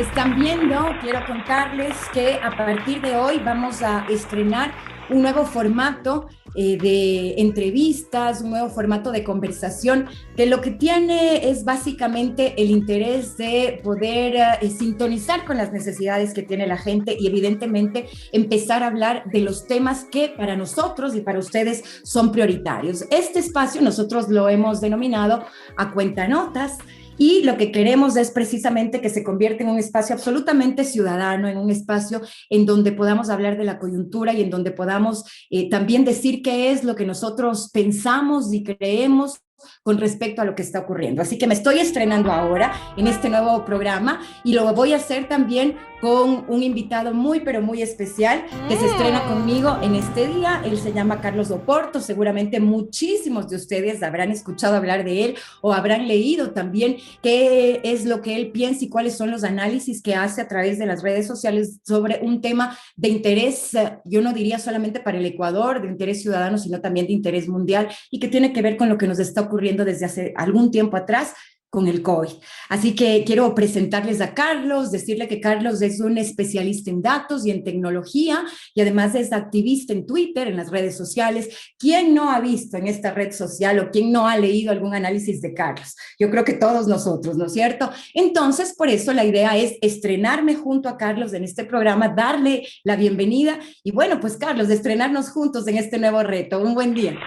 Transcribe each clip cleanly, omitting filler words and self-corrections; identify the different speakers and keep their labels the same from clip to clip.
Speaker 1: están viendo, quiero contarles que a partir de hoy vamos a estrenar un nuevo formato de entrevistas, un nuevo formato de conversación, que lo que tiene es básicamente el interés de poder sintonizar con las necesidades que tiene la gente y evidentemente empezar a hablar de los temas que para nosotros y para ustedes son prioritarios. Este espacio nosotros lo hemos denominado A Cuentanotas, y lo que queremos es precisamente que se convierta en un espacio absolutamente ciudadano, en un espacio en donde podamos hablar de la coyuntura y en donde podamos también decir qué es lo que nosotros pensamos y creemos con respecto a lo que está ocurriendo. Así que me estoy estrenando ahora en este nuevo programa y lo voy a hacer también con un invitado muy, pero muy especial que se estrena conmigo en este día. Él se llama Carlos Oporto. Seguramente muchísimos de ustedes habrán escuchado hablar de él o habrán leído también qué es lo que él piensa y cuáles son los análisis que hace a través de las redes sociales sobre un tema de interés, yo no diría solamente para el Ecuador, de interés ciudadano, sino también de interés mundial y que tiene que ver con lo que nos está ocurriendo desde hace algún tiempo atrás con el COVID. Así que quiero presentarles a Carlos, decirle que Carlos es un especialista en datos y en tecnología y además es activista en Twitter, en las redes sociales. ¿Quién no ha visto en esta red social o quién no ha leído algún análisis de Carlos? Yo creo que todos nosotros, ¿no es cierto? Entonces, por eso la idea es estrenarme junto a Carlos en este programa, darle la bienvenida y bueno, pues Carlos, de estrenarnos juntos en este nuevo reto. Un buen día.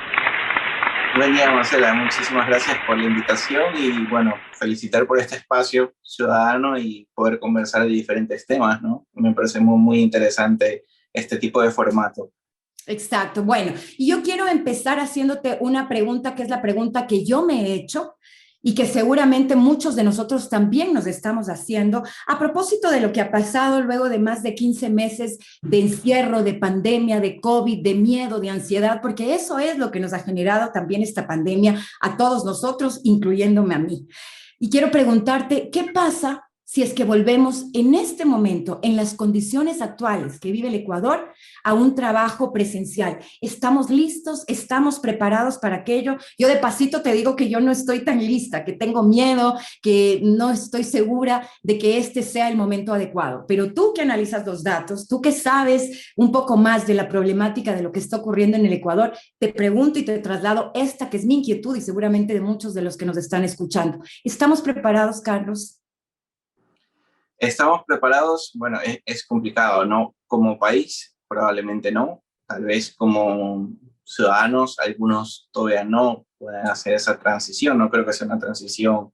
Speaker 2: Buen día, Marcela. Muchísimas gracias por la invitación y, bueno, felicitar por este espacio ciudadano y poder conversar de diferentes temas, ¿no? Me parece muy interesante este tipo de formato.
Speaker 1: Exacto. Bueno, y yo quiero empezar haciéndote una pregunta que es la pregunta que yo me he hecho y que seguramente muchos de nosotros también nos estamos haciendo a propósito de lo que ha pasado luego de más de 15 meses de encierro, de pandemia, de COVID, de miedo, de ansiedad, porque eso es lo que nos ha generado también esta pandemia a todos nosotros, incluyéndome a mí. Y quiero preguntarte, ¿qué pasa si es que volvemos en este momento, en las condiciones actuales que vive el Ecuador, a un trabajo presencial? ¿Estamos listos? ¿Estamos preparados para aquello? Yo de pasito te digo que yo no estoy tan lista, que tengo miedo, que no estoy segura de que este sea el momento adecuado. Pero tú que analizas los datos, tú que sabes un poco más de la problemática de lo que está ocurriendo en el Ecuador, te pregunto y te traslado esta que es mi inquietud y seguramente de muchos de los que nos están escuchando. ¿Estamos preparados, Carlos?
Speaker 2: ¿Estamos preparados? Bueno, es complicado, ¿no? Como país, probablemente no. Tal vez como ciudadanos, algunos todavía no pueden hacer esa transición. No creo que sea una transición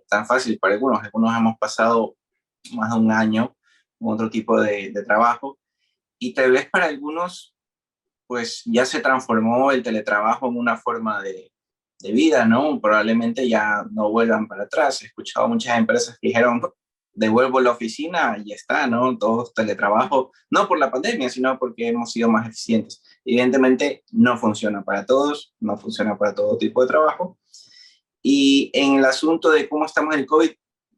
Speaker 2: tan fácil para algunos. Algunos hemos pasado más de un año con otro tipo de trabajo y tal vez para algunos pues ya se transformó el teletrabajo en una forma de vida, ¿no? Probablemente ya no vuelvan para atrás. He escuchado muchas empresas que dijeron, devuelvo la oficina y ya está, ¿no? Todos teletrabajo, no por la pandemia, sino porque hemos sido más eficientes. Evidentemente no funciona para todos, no funciona para todo tipo de trabajo. Y en el asunto de cómo estamos en el COVID,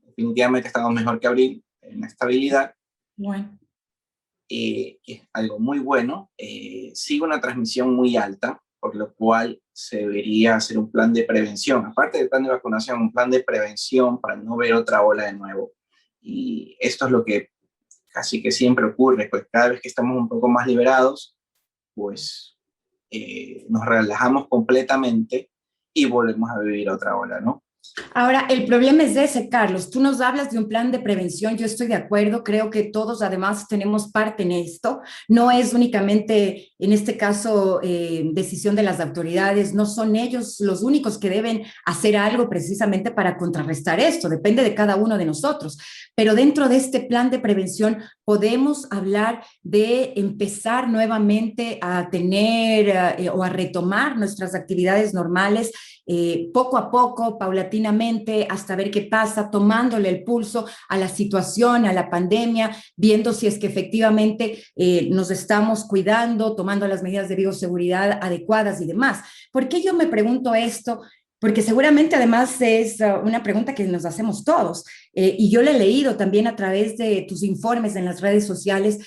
Speaker 2: definitivamente estamos mejor que abril en la estabilidad,
Speaker 1: Bueno.
Speaker 2: que es algo muy bueno. Sigue una transmisión muy alta, por lo cual se debería hacer un plan de prevención, aparte del plan de vacunación, un plan de prevención para no ver otra ola de nuevo. Y esto es lo que casi que siempre ocurre, pues cada vez que estamos un poco más liberados, pues nos relajamos completamente y volvemos a vivir otra ola, ¿no?
Speaker 1: Ahora, el problema es ese, Carlos. Tú nos hablas de un plan de prevención, yo estoy de acuerdo, creo que todos además tenemos parte en esto. No es únicamente, en este caso, decisión de las autoridades, no son ellos los únicos que deben hacer algo precisamente para contrarrestar esto, depende de cada uno de nosotros. Pero dentro de este plan de prevención podemos hablar de empezar nuevamente a tener o a retomar nuestras actividades normales poco a poco, paulatinamente, hasta ver qué pasa, tomándole el pulso a la situación, a la pandemia, viendo si es que efectivamente nos estamos cuidando, tomando las medidas de bioseguridad adecuadas y demás. ¿Por qué yo me pregunto esto? Porque seguramente además es una pregunta que nos hacemos todos. Y yo le he leído también a través de tus informes en las redes sociales.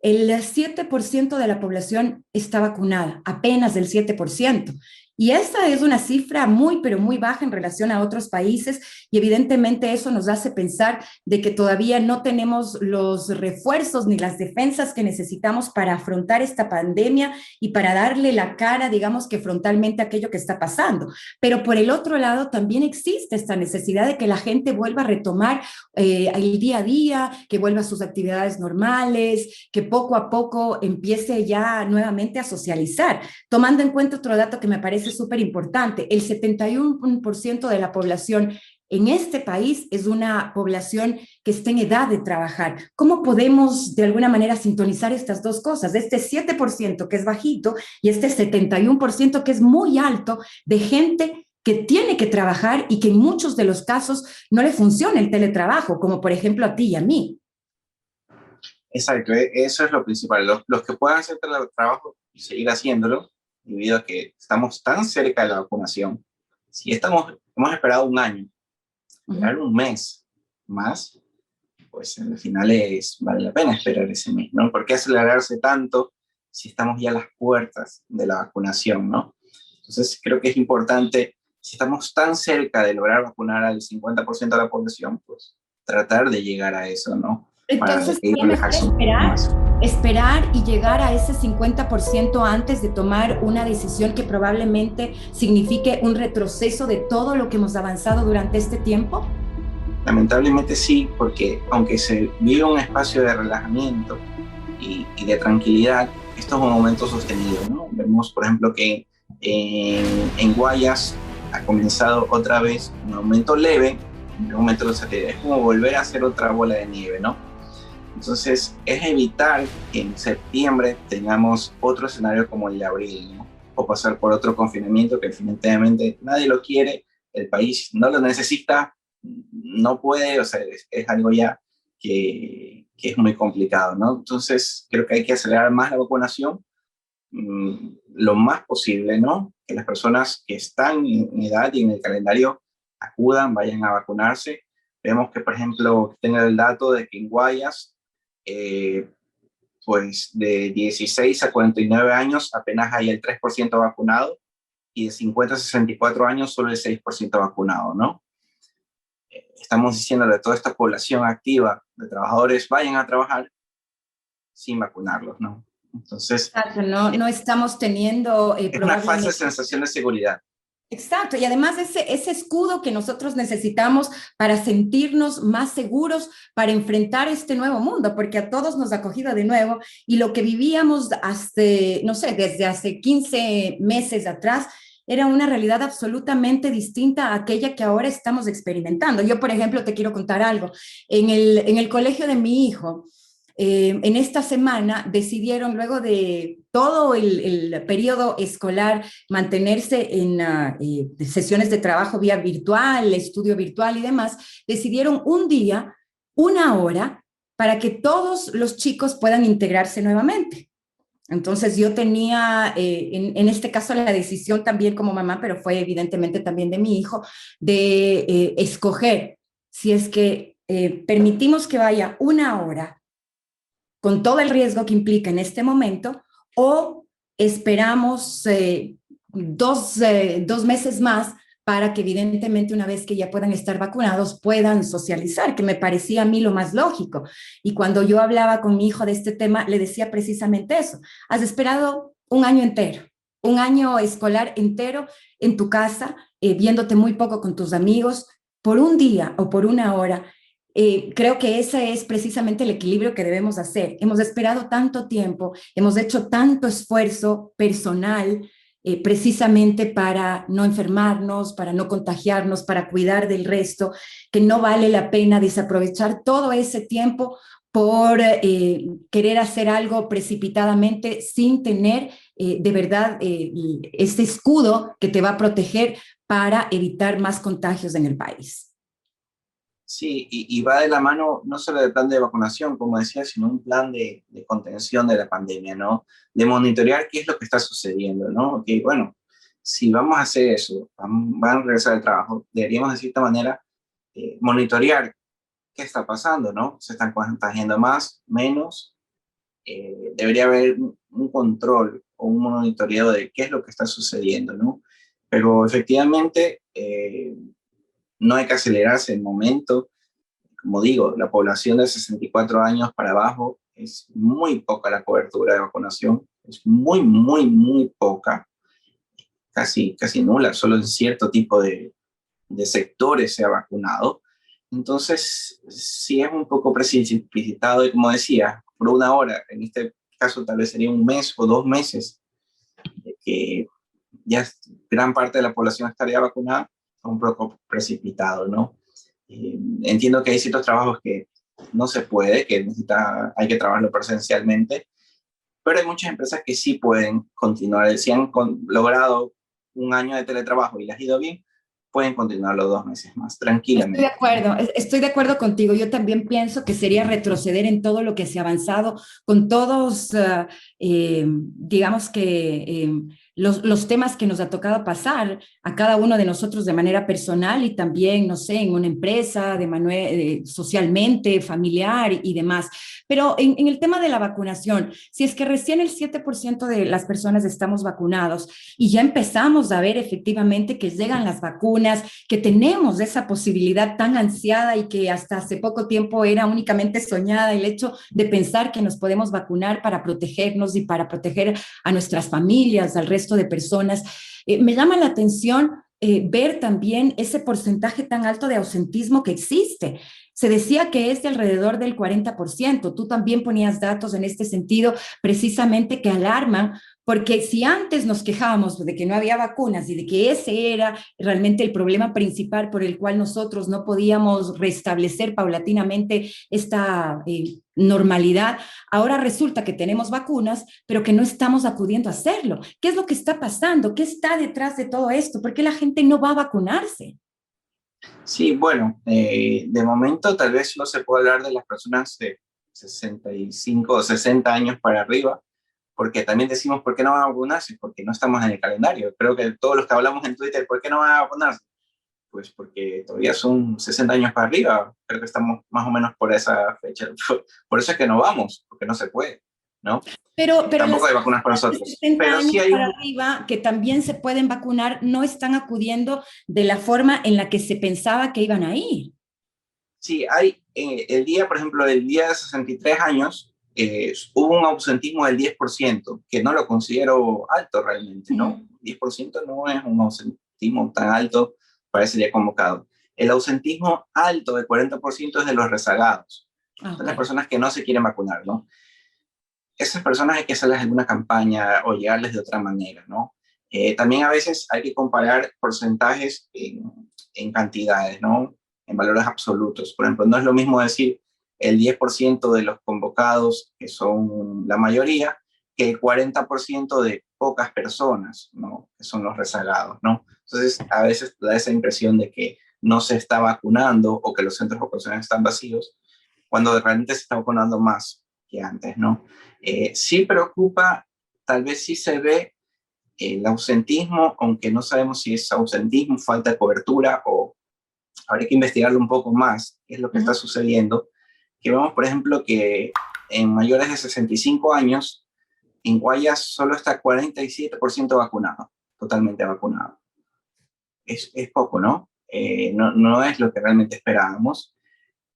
Speaker 1: El 7% de la población está vacunada, apenas el 7%. Y esta es una cifra muy, pero muy baja en relación a otros países y evidentemente eso nos hace pensar de que todavía no tenemos los refuerzos ni las defensas que necesitamos para afrontar esta pandemia y para darle la cara, digamos que frontalmente a aquello que está pasando. Pero por el otro lado también existe esta necesidad de que la gente vuelva a retomar el día a día, que vuelva a sus actividades normales, que poco a poco empiece ya nuevamente a socializar, tomando en cuenta otro dato que me parece súper importante, el 71% de la población en este país es una población que está en edad de trabajar. ¿Cómo podemos de alguna manera sintonizar estas dos cosas? Este 7% que es bajito y este 71% que es muy alto de gente que tiene que trabajar y que en muchos de los casos no le funciona el teletrabajo, como por ejemplo a ti y a mí.
Speaker 2: Exacto, eso es lo principal. Los que puedan hacer trabajo, seguir haciéndolo, debido a que estamos tan cerca de la vacunación. Si hemos esperado un año, esperar un mes más, pues al final vale la pena esperar ese mes, ¿no? ¿Por qué acelerarse tanto si estamos ya a las puertas de la vacunación, ¿no? Entonces creo que es importante, si estamos tan cerca de lograr vacunar al 50% de la población, pues tratar de llegar a eso, ¿no? Para
Speaker 1: Entonces,
Speaker 2: que
Speaker 1: sería mejor
Speaker 2: relajarse un poco más.
Speaker 1: esperar y llegar a ese 50% antes de tomar una decisión que probablemente signifique un retroceso de todo lo que hemos avanzado durante este tiempo.
Speaker 2: Lamentablemente sí, porque aunque se vive un espacio de relajamiento y de tranquilidad, esto es un aumento sostenido, ¿no? Vemos, por ejemplo, que en Guayas ha comenzado otra vez un aumento leve, un aumento de satiedad. Es como volver a hacer otra bola de nieve, ¿no? Entonces, es evitar que en septiembre tengamos otro escenario como el de abril, ¿no? O pasar por otro confinamiento que definitivamente nadie lo quiere, el país no lo necesita, no puede, o sea, es algo ya que es muy complicado, ¿no? Entonces, creo que hay que acelerar más la vacunación, lo más posible, ¿no? Que las personas que están en edad y en el calendario acudan, vayan a vacunarse. Vemos que, por ejemplo, tengo el dato de que en Guayas, eh, pues de 16 a 49 años apenas hay el 3% vacunado y de 50 a 64 años solo el 6% vacunado, ¿no? Estamos diciéndole a toda esta población activa de trabajadores, vayan a trabajar sin vacunarlos, ¿no? Entonces,
Speaker 1: Exacto, no, no estamos teniendo
Speaker 2: es una falsa
Speaker 1: probablemente.
Speaker 2: sensación de seguridad.
Speaker 1: Exacto, y además ese escudo que nosotros necesitamos para sentirnos más seguros, para enfrentar este nuevo mundo, porque a todos nos ha cogido de nuevo y lo que vivíamos hasta, no sé, desde hace 15 meses atrás, era una realidad absolutamente distinta a aquella que ahora estamos experimentando. Yo, por ejemplo, te quiero contar algo. En el colegio de mi hijo, en esta semana decidieron, luego de todo el periodo escolar, mantenerse en sesiones de trabajo vía virtual, estudio virtual y demás, decidieron un día, una hora, para que todos los chicos puedan integrarse nuevamente. Entonces yo tenía, en este caso, la decisión también como mamá, pero fue evidentemente también de mi hijo, de escoger si es que permitimos que vaya una hora con todo el riesgo que implica en este momento, o esperamos 2 meses más para que evidentemente una vez que ya puedan estar vacunados puedan socializar, que me parecía a mí lo más lógico. Y cuando yo hablaba con mi hijo de este tema, le decía precisamente eso. Has esperado un año entero, un año escolar entero en tu casa, viéndote muy poco con tus amigos, por un día o por una hora. Creo que ese es precisamente el equilibrio que debemos hacer. Hemos esperado tanto tiempo, hemos hecho tanto esfuerzo personal precisamente para no enfermarnos, para no contagiarnos, para cuidar del resto, que no vale la pena desaprovechar todo ese tiempo por querer hacer algo precipitadamente sin tener de verdad este escudo que te va a proteger para evitar más contagios en el país.
Speaker 2: Sí, y va de la mano no solo del plan de vacunación, como decía, sino un plan de contención de la pandemia, ¿no? De monitorear qué es lo que está sucediendo, ¿no? Que bueno, si vamos a hacer eso, van a regresar al trabajo, deberíamos de cierta manera monitorear qué está pasando, ¿no? Se están contagiando más, menos. Debería haber un control o un monitoreo de qué es lo que está sucediendo, ¿no? Pero efectivamente no hay que acelerarse el momento. Como digo, la población de 64 años para abajo es muy poca la cobertura de vacunación, es muy, muy, muy poca, casi nula, solo en cierto tipo de sectores se ha vacunado. Entonces, sí es un poco precipitado y como decía, por una hora, en este caso tal vez sería un mes o 2 meses, que ya gran parte de la población estaría vacunada, un poco precipitado, ¿no? Entiendo que hay ciertos trabajos que no se puede, que hay que trabajarlo presencialmente, pero hay muchas empresas que sí pueden continuar. Si han logrado un año de teletrabajo y les ha ido bien, pueden continuar los 2 meses más,
Speaker 1: Estoy de
Speaker 2: tranquilamente.
Speaker 1: acuerdo, estoy de acuerdo contigo. Yo también pienso que sería retroceder en todo lo que se ha avanzado con todos, digamos que los temas que nos ha tocado pasar a cada uno de nosotros de manera personal y también, no sé, en una empresa, socialmente, familiar y demás. Pero en el tema de la vacunación, si es que recién el 7% de las personas estamos vacunados y ya empezamos a ver efectivamente que llegan las vacunas, que tenemos esa posibilidad tan ansiada y que hasta hace poco tiempo era únicamente soñada, el hecho de pensar que nos podemos vacunar para protegernos y para proteger a nuestras familias, al resto de personas. Me llama la atención ver también ese porcentaje tan alto de ausentismo que existe. Se decía que es de alrededor del 40%. Tú también ponías datos en este sentido, precisamente que alarman, porque si antes nos quejábamos de que no había vacunas y de que ese era realmente el problema principal por el cual nosotros no podíamos restablecer paulatinamente esta normalidad, ahora resulta que tenemos vacunas, pero que no estamos acudiendo a hacerlo. ¿Qué es lo que está pasando? ¿Qué está detrás de todo esto? ¿Por qué la gente no va a vacunarse?
Speaker 2: Sí, bueno, de momento tal vez no se puede hablar de las personas de 65 o 60 años para arriba, porque también decimos, ¿por qué no van a vacunarse? Porque no estamos en el calendario. Creo que todos los que hablamos en Twitter, ¿por qué no van a vacunarse? Pues porque todavía son 60 años para arriba. Creo que estamos más o menos por esa fecha. Por eso es que no vamos, porque no se puede, ¿no?
Speaker 1: Pero las
Speaker 2: Tampoco hay vacunas para
Speaker 1: personas de
Speaker 2: nosotros.
Speaker 1: 60
Speaker 2: Pero
Speaker 1: años
Speaker 2: sí hay
Speaker 1: para
Speaker 2: un,
Speaker 1: arriba que también se pueden vacunar no están acudiendo de la forma en la que se pensaba que iban a ir.
Speaker 2: sí, hay el día, por ejemplo, el día de 63 años, hubo un ausentismo del 10%, que no lo considero alto realmente, ¿no? 10% no es un ausentismo tan alto para ese día convocado. El ausentismo alto del 40% es de los rezagados,
Speaker 1: Ah,
Speaker 2: son
Speaker 1: ok.
Speaker 2: las personas que no se quieren vacunar, ¿no? Esas personas hay que hacerles alguna campaña o llegarles de otra manera, ¿no? También a veces hay que comparar porcentajes en cantidades, ¿no? En valores absolutos. Por ejemplo, no es lo mismo decir el 10% de los convocados, que son la mayoría, que el 40% de pocas personas, ¿no? Que son los rezagados, ¿no? Entonces, a veces da esa impresión de que no se está vacunando o que los centros vacunacionales están vacíos, cuando realmente se está vacunando más que antes, ¿no? Sí preocupa, tal vez sí se ve el ausentismo, aunque no sabemos si es ausentismo, falta de cobertura o habría que investigarlo un poco más, qué es lo que está sucediendo. Que vemos, por ejemplo, que en mayores de 65 años, en Guayas solo está 47% vacunado, totalmente vacunado. Es poco, ¿no? No es lo que realmente esperábamos.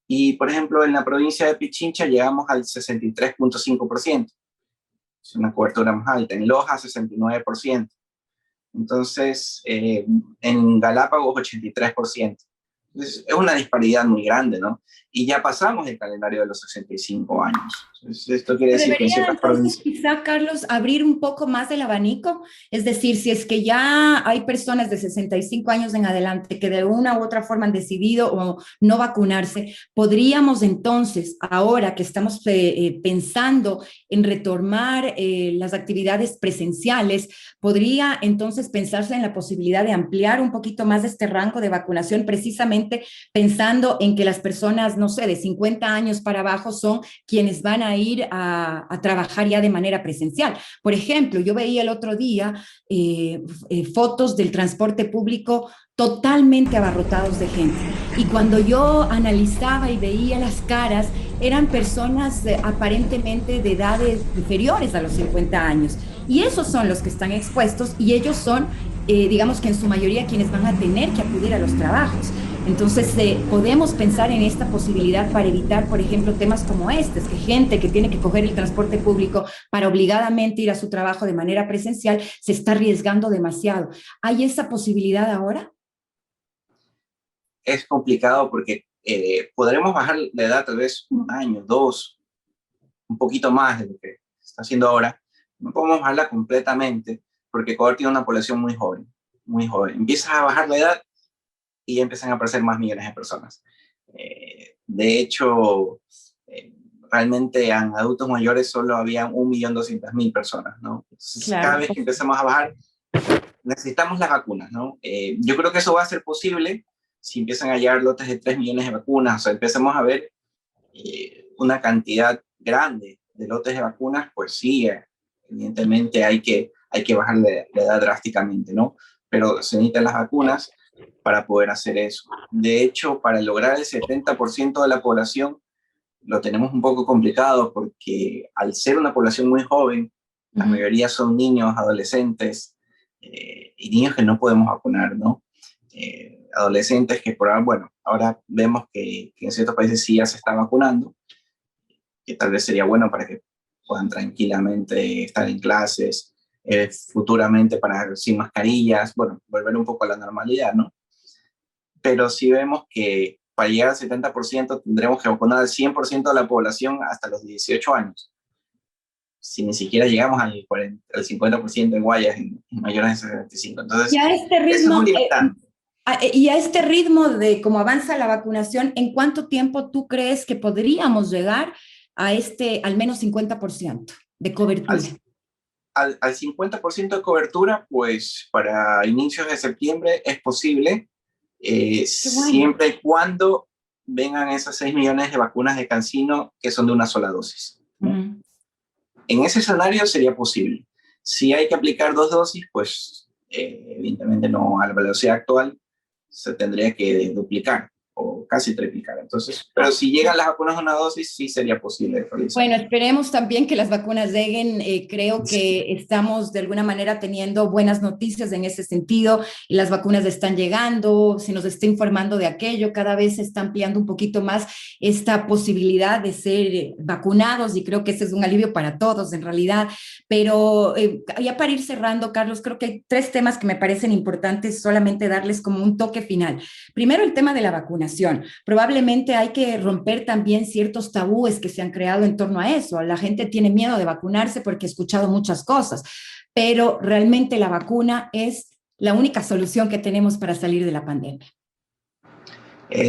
Speaker 2: Y, por ejemplo, en la provincia de Pichincha llegamos al 63.5%. Es una cobertura más alta. En Loja, 69%. Entonces, en Galápagos, 83%. Entonces, es una disparidad muy grande, ¿no? Y ya pasamos el calendario de los 65 años. Entonces, esto quiere
Speaker 1: Se
Speaker 2: decir que en
Speaker 1: debería
Speaker 2: ciertas
Speaker 1: entonces
Speaker 2: provincias...
Speaker 1: quizá, Carlos, abrir un poco más el abanico, es decir, si es que ya hay personas de 65 años en adelante que de una u otra forma han decidido o no vacunarse, podríamos entonces, ahora que estamos pensando en retomar las actividades presenciales, podría entonces pensarse en la posibilidad de ampliar un poquito más este rango de vacunación, precisamente pensando en que las personas, no sé, de 50 años para abajo son quienes van a ir a trabajar ya de manera presencial. Por ejemplo, yo veía el otro día fotos del transporte público totalmente abarrotados de gente. Y cuando yo analizaba y veía las caras, eran personas aparentemente de edades inferiores a los 50 años. Y esos son los que están expuestos y ellos son digamos que en su mayoría quienes van a tener que acudir a los trabajos. Entonces, podemos pensar en esta posibilidad para evitar, por ejemplo, temas como este, es que gente que tiene que coger el transporte público para obligadamente ir a su trabajo de manera presencial se está arriesgando demasiado. ¿Hay esa posibilidad ahora?
Speaker 2: Es complicado porque podremos bajar la edad tal vez un año, dos, un poquito más de lo que se está haciendo ahora. No podemos bajarla completamente porque Ecuador tiene una población muy joven, muy joven. Empiezas a bajar la edad y ya empiezan a aparecer más millones de personas. De hecho, realmente en adultos mayores solo había 1.200.000 personas, ¿no? Entonces, cada
Speaker 1: Claro.
Speaker 2: vez que empezamos a bajar, necesitamos las vacunas, ¿no? Yo creo que eso va a ser posible si empiezan a llegar lotes de 3 millones de vacunas, o sea, empecemos a ver una cantidad grande de lotes de vacunas, pues sí, evidentemente hay que bajar la edad drásticamente, ¿no? Pero se necesitan las vacunas para poder hacer eso. De hecho, para lograr el 70% de la población, lo tenemos un poco complicado porque al ser una población muy joven, la mayoría son niños, adolescentes y niños que no podemos vacunar, ¿no? Adolescentes que por ahora, bueno, ahora vemos que en ciertos países sí ya se está vacunando, que tal vez sería bueno para que puedan tranquilamente estar en clases, futuramente para sin mascarillas, bueno, volver un poco a la normalidad, ¿no? Pero sí vemos que para llegar al 70% tendremos que vacunar al 100% de la población hasta los 18 años. Si ni siquiera llegamos al 50% en Guayas, en mayores de 65.
Speaker 1: Y
Speaker 2: Entonces,
Speaker 1: a este
Speaker 2: eso es un
Speaker 1: ritmo,
Speaker 2: limitante.
Speaker 1: y a este ritmo de cómo avanza la vacunación, ¿en cuánto tiempo tú crees que podríamos llegar a este al menos 50% de
Speaker 2: Al,
Speaker 1: cobertura?
Speaker 2: al 50% de cobertura, pues para inicios de septiembre es posible,
Speaker 1: Qué bueno.
Speaker 2: siempre y cuando vengan esas 6 millones de vacunas de CanSino que son de una sola dosis, ¿no?
Speaker 1: Ujú.
Speaker 2: En ese escenario sería posible. Si hay que aplicar 2 dosis, pues evidentemente no, a la velocidad actual se tendría que duplicar o casi triplicar. Entonces, pero si llegan las vacunas de una dosis, sí sería posible realizar.
Speaker 1: Bueno, esperemos también que las vacunas lleguen. Creo que estamos de alguna manera teniendo buenas noticias en ese sentido y las vacunas están llegando, se nos está informando de aquello, cada vez se está ampliando un poquito más esta posibilidad de ser vacunados y creo que ese es un alivio para todos en realidad. Pero ya para ir cerrando, Carlos, creo que hay tres temas que me parecen importantes solamente darles como un toque final. Primero, el tema de la vacunación. Probablemente hay que romper también ciertos tabúes que se han creado en torno a eso. La gente tiene miedo de vacunarse porque he escuchado muchas cosas, pero realmente la vacuna es la única solución que tenemos para salir de la pandemia.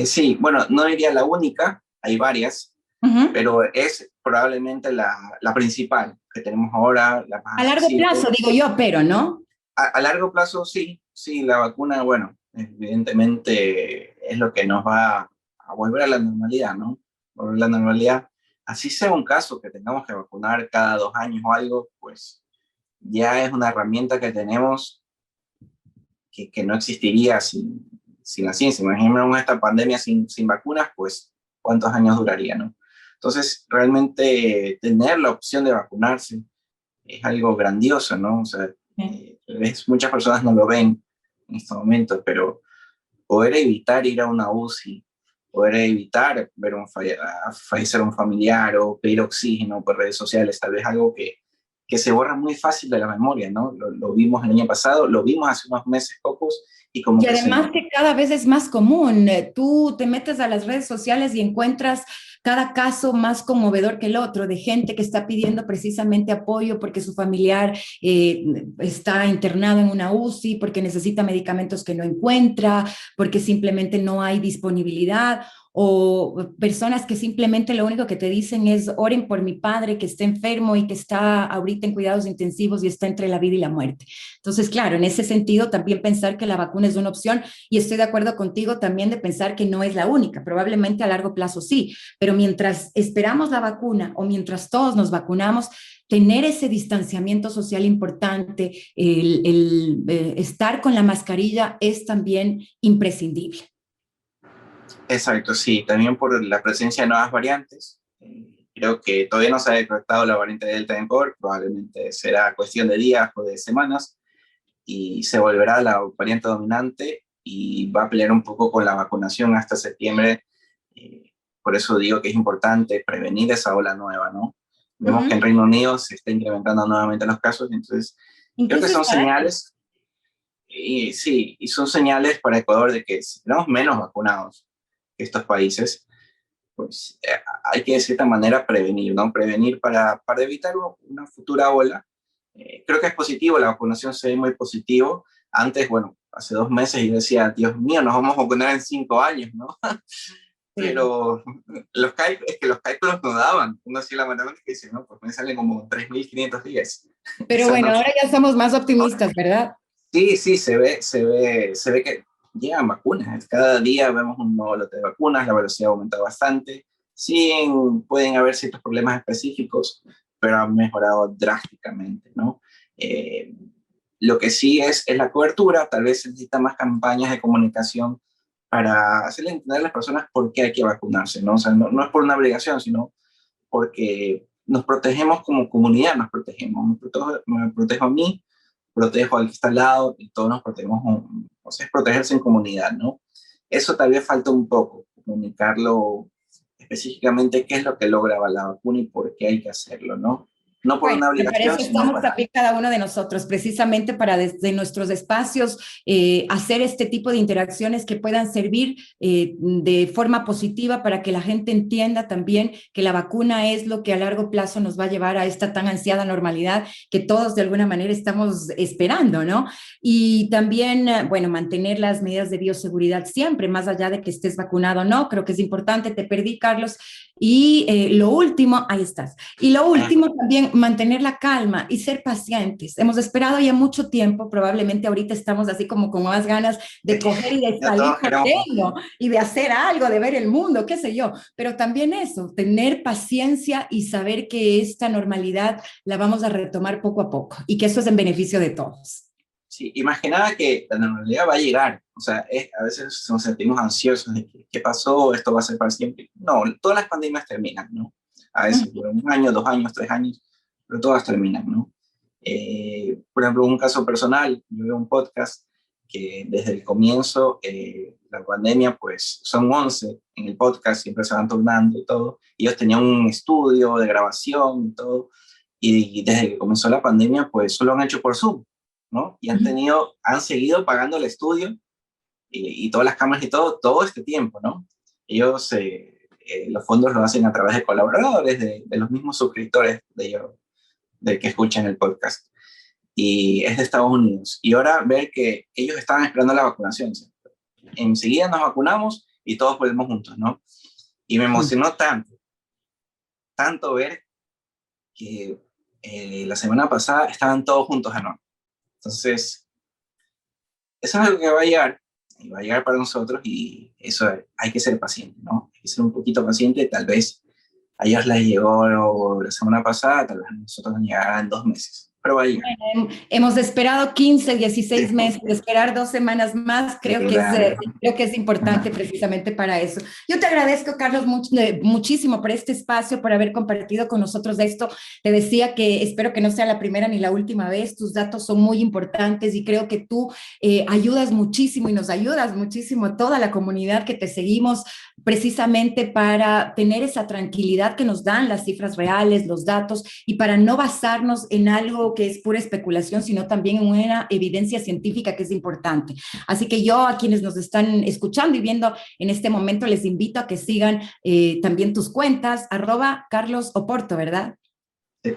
Speaker 2: Sí, bueno, no diría la única, hay varias,
Speaker 1: Uh-huh.
Speaker 2: pero es probablemente la principal que tenemos ahora, la más
Speaker 1: A largo
Speaker 2: accesible.
Speaker 1: plazo, digo yo, pero ¿no?
Speaker 2: A largo plazo, sí, sí, la vacuna, bueno, evidentemente es lo que nos va a volver a la normalidad, ¿no? Volver a la normalidad. Así sea un caso que tengamos que vacunar cada 2 años o algo, pues ya es una herramienta que tenemos que no existiría sin la ciencia. Imaginemos esta pandemia sin vacunas, pues cuántos años duraría, ¿no? Entonces, realmente tener la opción de vacunarse es algo grandioso, ¿no? O sea,
Speaker 1: Sí.
Speaker 2: muchas personas no lo ven en estos momentos, pero poder evitar ir a una UCI, poder evitar ver fallecer un familiar o pedir oxígeno por redes sociales, tal vez algo que se borra muy fácil de la memoria, ¿no? Lo vimos el año pasado, lo vimos hace unos meses pocos y como
Speaker 1: Y
Speaker 2: que se
Speaker 1: además
Speaker 2: nos...
Speaker 1: que cada vez es más común. Tú te metes a las redes sociales y encuentras cada caso más conmovedor que el otro, de gente que está pidiendo precisamente apoyo porque su familiar está internado en una UCI, porque necesita medicamentos que no encuentra, porque simplemente no hay disponibilidad, o personas que simplemente lo único que te dicen es oren por mi padre que está enfermo y que está ahorita en cuidados intensivos y está entre la vida y la muerte. Entonces, claro, en ese sentido también pensar que la vacuna es una opción y estoy de acuerdo contigo también de pensar que no es la única, probablemente a largo plazo sí, pero mientras esperamos la vacuna o mientras todos nos vacunamos, tener ese distanciamiento social importante, estar con la mascarilla es también imprescindible.
Speaker 2: Exacto, sí, también por la presencia de nuevas variantes. Creo que todavía no se ha detectado la variante Delta en Ecuador, probablemente será cuestión de días o de semanas, y se volverá la variante dominante y va a pelear un poco con la vacunación hasta septiembre. Por eso digo que es importante prevenir esa ola nueva, ¿no? Vemos que en Reino Unido se está incrementando nuevamente los casos, entonces creo que
Speaker 1: Incluso
Speaker 2: son señales, y sí, y son señales para Ecuador de que si tenemos menos vacunados que estos países, pues hay que de cierta manera prevenir, ¿no? Prevenir para evitar una futura ola. Creo que es positivo, la vacunación se ve muy positivo. Antes, bueno, hace 2 meses yo decía, Dios mío, nos vamos a vacunar en 5 años, ¿no? Pero es que los cálculos no daban. Uno hacía la matemática y dice, no, pues me salen como 3.500 días.
Speaker 1: Pero bueno, ahora ya somos más optimistas, ¿verdad?
Speaker 2: Sí, sí, se ve que llegan vacunas. Cada día vemos un nuevo lote de vacunas, la velocidad aumenta bastante. Sí, pueden haber ciertos problemas específicos, pero han mejorado drásticamente, ¿no? Lo que sí es la cobertura. Tal vez se necesitan más campañas de comunicación para hacerle entender a las personas por qué hay que vacunarse, ¿no? O sea, no es por una obligación, sino porque nos protegemos como comunidad, nos protegemos. Me protejo a mí, protejo al que está al lado y todos nos protegemos. O sea, es protegerse en comunidad, ¿no? Eso tal vez falta un poco, comunicarlo específicamente qué es lo que logra la vacuna y por qué hay que hacerlo, ¿no? No por
Speaker 1: Bueno,
Speaker 2: una
Speaker 1: me
Speaker 2: obligación,
Speaker 1: parece
Speaker 2: sino
Speaker 1: estamos
Speaker 2: para...
Speaker 1: también cada uno de nosotros, precisamente para desde nuestros espacios hacer este tipo de interacciones que puedan servir de forma positiva para que la gente entienda también que la vacuna es lo que a largo plazo nos va a llevar a esta tan ansiada normalidad que todos de alguna manera estamos esperando, ¿no? Y también, bueno, mantener las medidas de bioseguridad siempre, más allá de que estés vacunado o no, creo que es importante. Te perdí, Carlos. Y lo último, ahí estás. Y lo último también, mantener la calma y ser pacientes. Hemos esperado ya mucho tiempo, probablemente ahorita estamos así como con más ganas de coger y de salir corriendo y de hacer algo, de ver el mundo, qué sé yo. Pero también eso, tener paciencia y saber que esta normalidad la vamos a retomar poco a poco y que eso es en beneficio de todos.
Speaker 2: Sí, imaginaba que la normalidad va a llegar. O sea, a veces nos sentimos ansiosos de que, qué pasó, esto va a ser para siempre. No, todas las pandemias terminan, ¿no? A veces por 1 año, 2 años, 3 años, pero todas terminan, ¿no? Por ejemplo, un caso personal, yo veo un podcast que desde el comienzo, la pandemia, pues son 11 en el podcast, siempre se van turnando y todo. Y ellos tenían un estudio de grabación y todo. Y desde que comenzó la pandemia, pues solo han hecho por Zoom, ¿no? Y han seguido pagando el estudio y todas las cámaras y todo este tiempo, ¿no? Ellos, los fondos lo hacen a través de colaboradores, de los mismos suscriptores de ellos, de que escuchan el podcast. Y es de Estados Unidos. Y ahora ver que ellos estaban esperando la vacunación. ¿Sí? Enseguida nos vacunamos y todos volvemos juntos, ¿no? Y me emocionó tanto ver que la semana pasada estaban todos juntos de nuevo. Entonces, eso es algo que va a llegar, y va a llegar para nosotros, y eso hay que ser paciente, ¿no? Hay que ser un poquito paciente. Tal vez a ellos les llegó la semana pasada, tal vez a nosotros nos llegará en 2 meses, pero va a llegar.
Speaker 1: Bueno, hemos esperado 15, 16 meses, esperar 2 semanas más, creo que es importante precisamente para eso. Yo te agradezco, Carlos, muchísimo por este espacio, por haber compartido con nosotros esto. Te decía que espero que no sea la primera ni la última vez. Tus datos son muy importantes y creo que tú ayudas muchísimo y nos ayudas muchísimo a toda la comunidad que te seguimos precisamente para tener esa tranquilidad que nos dan las cifras reales, los datos, y para no basarnos en algo que es pura especulación, sino también en una evidencia científica que es importante. Así que yo a quienes nos están escuchando y viendo en este momento les invito a que sigan también tus cuentas, @CarlosOporto, ¿verdad?
Speaker 2: Sí.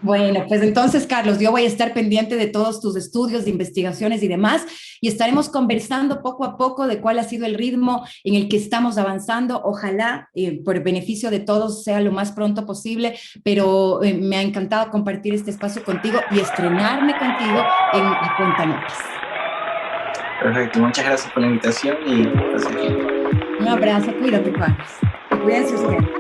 Speaker 1: Bueno, pues entonces, Carlos, yo voy a estar pendiente de todos tus estudios, de investigaciones y demás, y estaremos conversando poco a poco de cuál ha sido el ritmo en el que estamos avanzando. Ojalá, por beneficio de todos, sea lo más pronto posible, pero me ha encantado compartir este espacio contigo y estrenarme contigo en A Cuentanotas.
Speaker 2: Perfecto, muchas gracias por la invitación y gracias.
Speaker 1: Un abrazo, cuídate, Carlos. Cuídense ustedes.